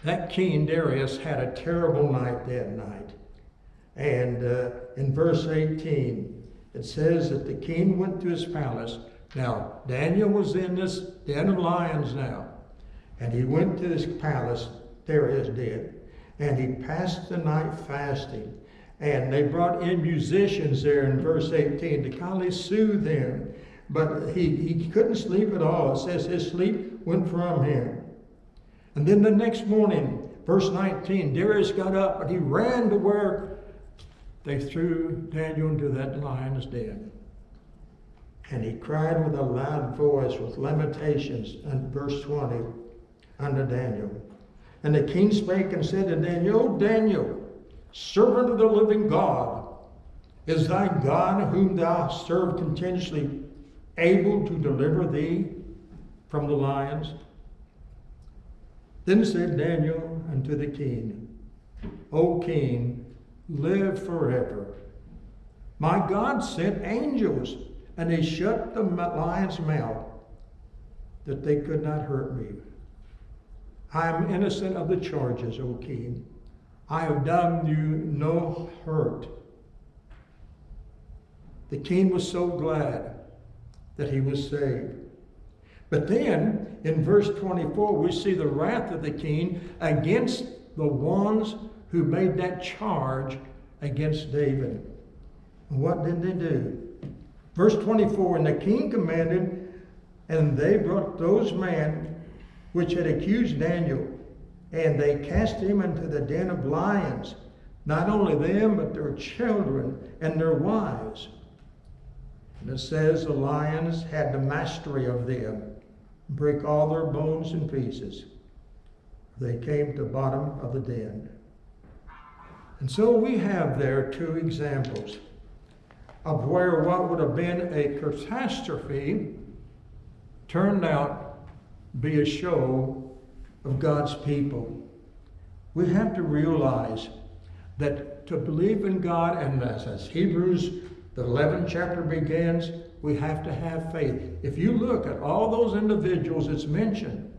That King Darius had a terrible night that night. And in verse 18, it says that the king went to his palace. Now, Daniel was in this den of lions now. And he went to his palace, Darius did. And he passed the night fasting. And they brought in musicians there in verse 18 to kind of soothe him. But he couldn't sleep at all. It says his sleep went from him. And then the next morning, verse 19, Darius got up and he ran to where they threw Daniel into that lion's den. And he cried with a loud voice with lamentations in verse 20 unto Daniel. And the king spake and said to Daniel, O Daniel, servant of the living God, is thy God whom thou serve continuously able to deliver thee from the lions? Then said Daniel unto the king, O king, live forever. My God sent angels, and they shut the lion's mouth, that they could not hurt me. I am innocent of the charges, O king. I have done you no hurt. The king was so glad that he was saved. But then, in verse 24, we see the wrath of the king against the ones who made that charge against David. And what did they do? Verse 24, and the king commanded, and they brought those men which had accused Daniel, and they cast him into the den of lions, not only them, but their children and their wives. And it says the lions had the mastery of them, break all their bones in pieces. They came to the bottom of the den. And so we have there two examples of where what would have been a catastrophe turned out to be a show of God's people. We have to realize that to believe in God, and as Hebrews, the 11th chapter begins, we have to have faith. If you look at all those individuals it's mentioned,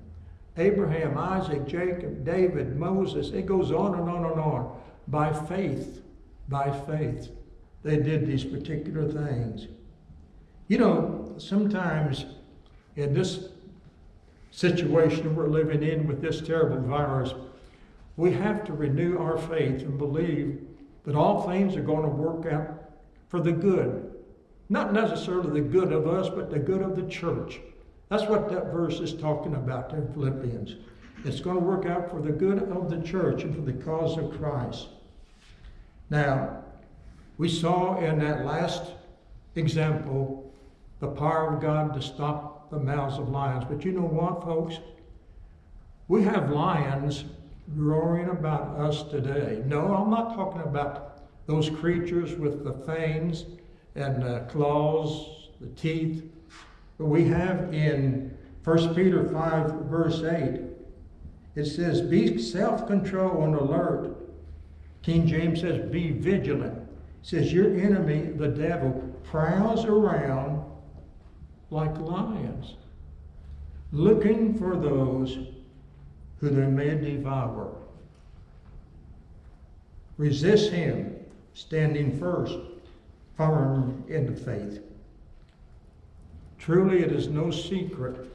Abraham, Isaac, Jacob, David, Moses, it goes on and on and on. By faith, they did these particular things. You know, sometimes in this situation we're living in with this terrible virus, we have to renew our faith and believe that all things are going to work out for the good. Not necessarily the good of us, but the good of the church. That's what that verse is talking about in Philippians. It's going to work out for the good of the church and for the cause of Christ. Now, we saw in that last example the power of God to stop the mouths of lions. But you know what, folks? We have lions roaring about us today. No, I'm not talking about those creatures with the fangs and the claws, the teeth. But we have in 1 Peter 5, verse 8, it says, be self-control and alert. King James says, be vigilant. It says, your enemy, the devil, prowls around like lions, looking for those who they may devour. Resist him, standing first, firm in the faith. Truly, it is no secret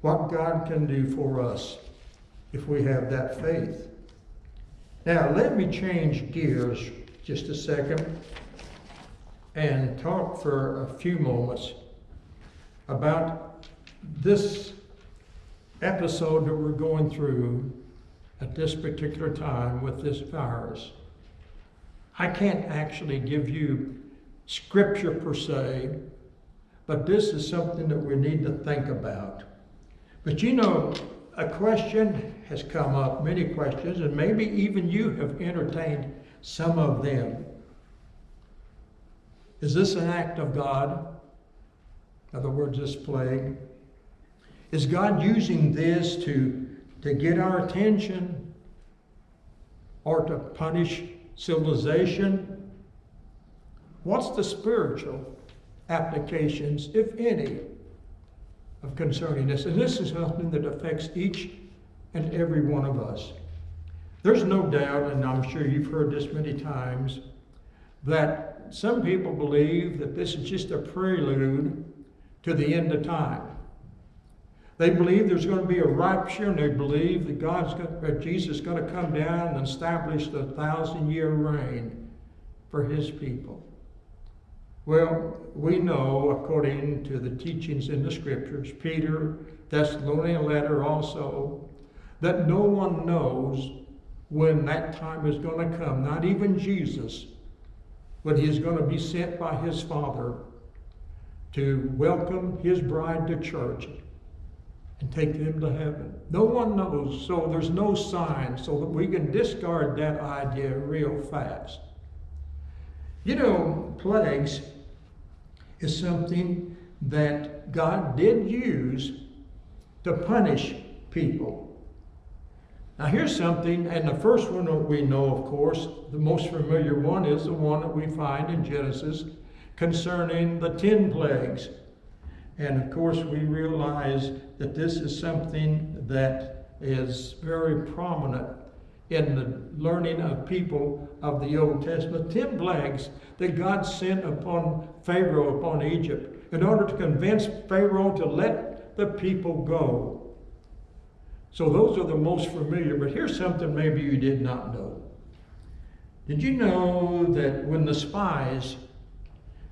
what God can do for us if we have that faith. Now, let me change gears just a second and talk for a few moments about this episode that we're going through at this particular time with this virus. I can't actually give you scripture per se, but this is something that we need to think about. But you know, a question has come up, many questions, and maybe even you have entertained some of them. Is this an act of God? In other words, this plague. Is God using this to get our attention or to punish civilization? What's the spiritual applications, if any, of concerning this? And this is something that affects each and every one of us. There's no doubt, and I'm sure you've heard this many times, that some people believe that this is just a prelude to the end of time. They believe there's going to be a rapture, and they believe that Jesus is going to come down and establish the 1,000-year reign for his people. Well, we know, according to the teachings in the Scriptures, Peter, Thessalonian letter also, that no one knows when that time is going to come, not even Jesus, when he is going to be sent by his Father to welcome his bride to church and take them to heaven. No one knows, so there's no sign, so that we can discard that idea real fast. You know, plagues is something that God did use to punish people. Now here's something, and the first one that we know, of course, the most familiar one is the one that we find in Genesis concerning the 10 plagues. And of course we realize that this is something that is very prominent in the learning of people of the Old Testament. 10 plagues that God sent upon Pharaoh, upon Egypt, in order to convince Pharaoh to let the people go. So those are the most familiar, but here's something maybe you did not know. Did you know that when the spies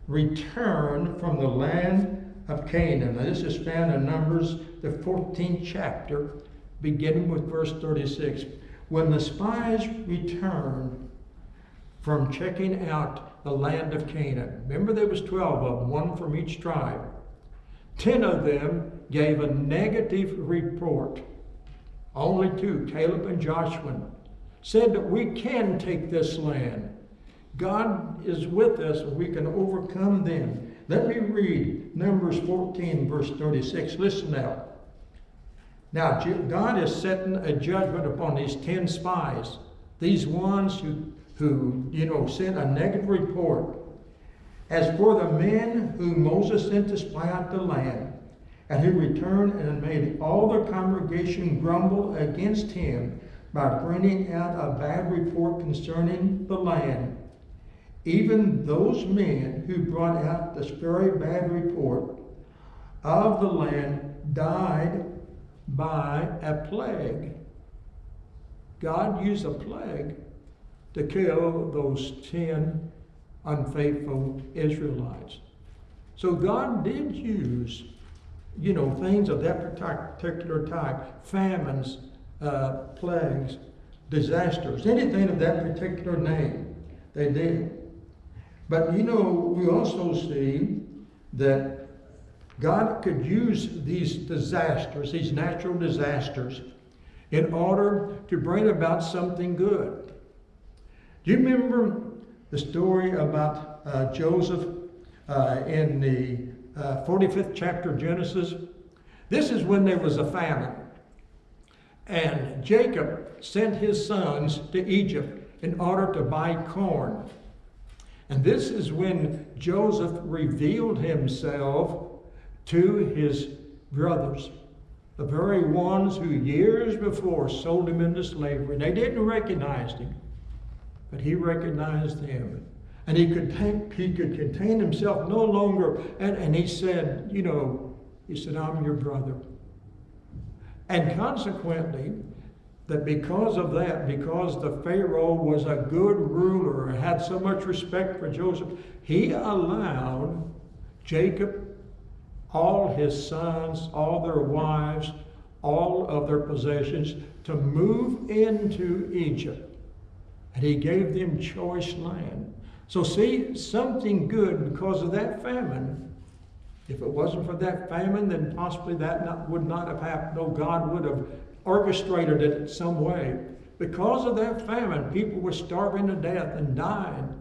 returned from the land of Canaan, now this is found in Numbers, the 14th chapter, beginning with verse 36. When the spies returned from checking out the land of Canaan, remember there was 12 of them, one from each tribe. 10 of them gave a negative report. Only 2, Caleb and Joshua, said that we can take this land. God is with us and we can overcome them. Let me read Numbers 14, verse 36. Listen now. Now, God is setting a judgment upon these 10 spies, these ones who sent a negative report. As for the men whom Moses sent to spy out the land, and who returned and made all the congregation grumble against him by bringing out a bad report concerning the land, even those men who brought out this very bad report of the land died by a plague. God used a plague to kill those 10 unfaithful Israelites. So God did use, things of that particular type, famines, plagues, disasters, anything of that particular name, they did. But we also see that God could use these disasters, these natural disasters, in order to bring about something good. Do you remember the story about Joseph in the 45th chapter of Genesis? This is when there was a famine. And Jacob sent his sons to Egypt in order to buy corn. And this is when Joseph revealed himself to his brothers, the very ones who years before sold him into slavery. They didn't recognize him, but he recognized them. And he could contain himself no longer. And he said, I'm your brother. And consequently, that because of that, because the Pharaoh was a good ruler and had so much respect for Joseph, he allowed Jacob, all his sons, all their wives, all of their possessions, to move into Egypt. And he gave them choice land. So see, something good because of that famine. If it wasn't for that famine, then possibly that would not have happened. No, God would have orchestrated it in some way. Because of that famine, people were starving to death and dying.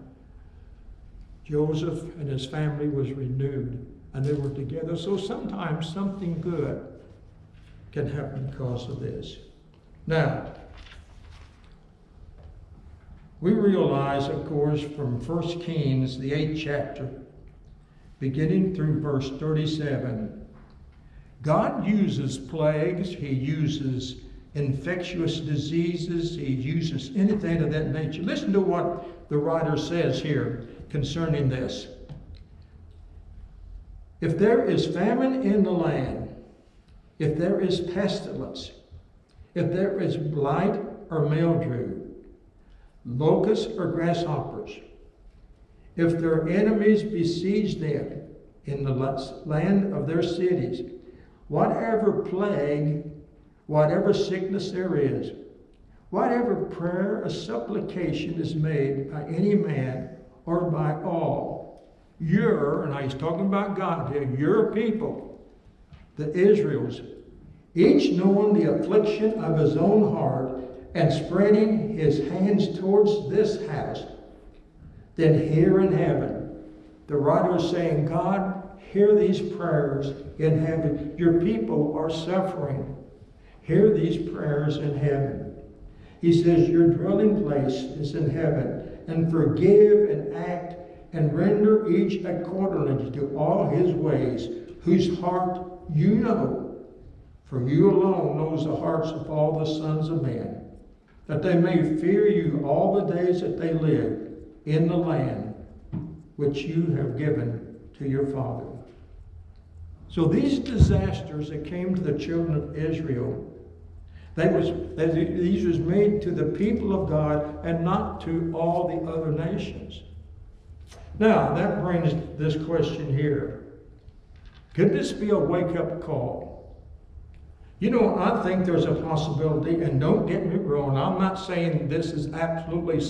Joseph and his family was renewed, and they were together. So sometimes something good can happen because of this. Now, we realize, of course, from 1 Kings, the 8th chapter, beginning through verse 37, God uses plagues, he uses infectious diseases. He uses anything of that nature. Listen to what the writer says here concerning this. If there is famine in the land, if there is pestilence, if there is blight or mildew, locusts or grasshoppers, if their enemies besiege them in the land of their cities, whatever plague, whatever sickness there is, whatever prayer or supplication is made by any man or by all, and he's talking about God here, your people, the Israels, each knowing the affliction of his own heart and spreading his hands towards this house, then hear in heaven. The writer is saying, God, hear these prayers in heaven. Your people are suffering. Hear these prayers in heaven. He says, your dwelling place is in heaven, and forgive and act and render each accordingly to all his ways, whose heart you know, for you alone knows the hearts of all the sons of men, that they may fear you all the days that they live in the land which you have given to your father. So these disasters that came to the children of Israel, these was made to the people of God and not to all the other nations. Now, that brings this question here. Could this be a wake-up call? You know, I think there's a possibility, and don't get me wrong, I'm not saying this is absolutely